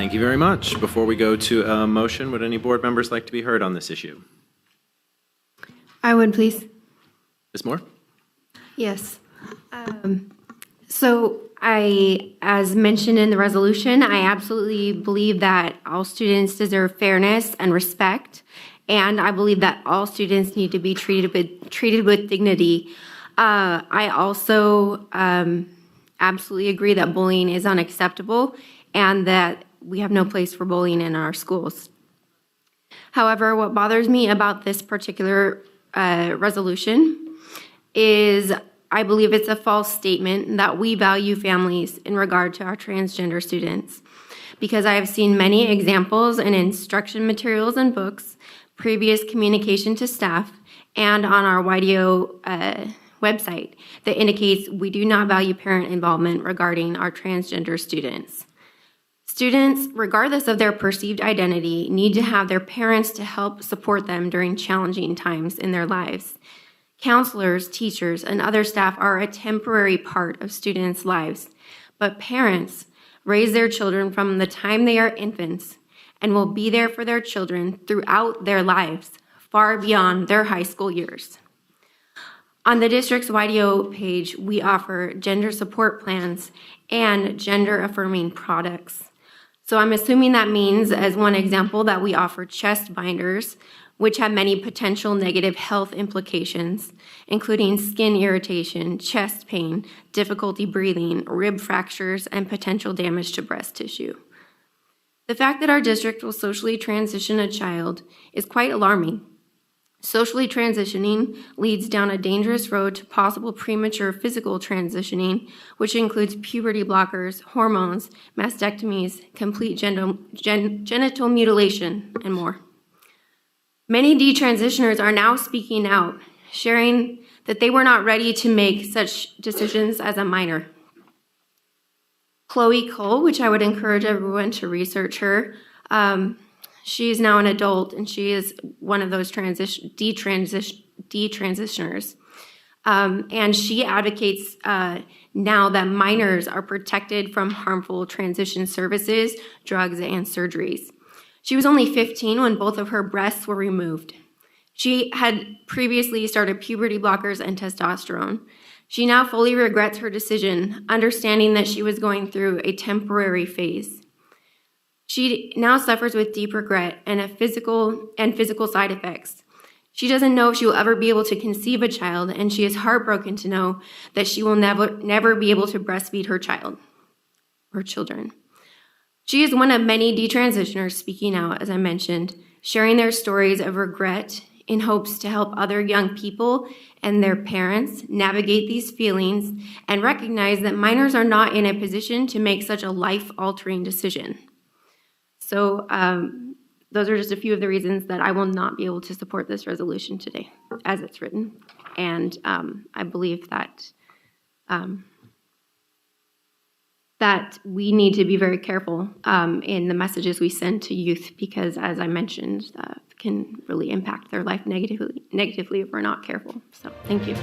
Thank you very much. Before we go to a motion, would any board members like to be heard on this issue? I would, please. Ms. Moore? Yes. So as mentioned in the resolution, I absolutely believe that all students deserve fairness and respect, and I believe that all students need to be treated with dignity. I also absolutely agree that bullying is unacceptable and that we have no place for bullying in our schools. However, what bothers me about this particular resolution is I believe it's a false statement that we value families in regard to our transgender students, because I have seen many examples in instruction materials and books, previous communication to staff, and on our YDO website that indicates we do not value parent involvement regarding our transgender students. Students, regardless of their perceived identity, need to have their parents to help support them during challenging times in their lives. Counselors, teachers, and other staff are a temporary part of students' lives, but parents raise their children from the time they are infants and will be there for their children throughout their lives, far beyond their high school years. On the district's YDO page, we offer gender support plans and gender-affirming products. So I'm assuming that means, as one example, that we offer chest binders, which have many potential negative health implications, including skin irritation, chest pain, difficulty breathing, rib fractures, and potential damage to breast tissue. The fact that our district will socially transition a child is quite alarming. Socially transitioning leads down a dangerous road to possible premature physical transitioning, which includes puberty blockers, hormones, mastectomies, complete genital mutilation, and more. Many detransitioners are now speaking out, sharing that they were not ready to make such decisions as a minor. Chloe Cole, which I would encourage everyone to research her, she is now an adult, and she is one of those detransitioners. And she advocates now that minors are protected from harmful transition services, drugs, and surgeries. She was only 15 when both of her breasts were removed. She had previously started puberty blockers and testosterone. She now fully regrets her decision, understanding that she was going through a temporary phase. She now suffers with deep regret and physical side effects. She doesn't know if she will ever be able to conceive a child, and she is heartbroken to know that she will never be able to breastfeed her children. She is one of many detransitioners speaking out, as I mentioned, sharing their stories of regret in hopes to help other young people and their parents navigate these feelings and recognize that minors are not in a position to make such a life-altering decision. So those are just a few of the reasons that I will not be able to support this resolution today as it's written. And I believe that that we need to be very careful in the messages we send to youth, because, as I mentioned, can really impact their life negatively if we're not careful. So thank you.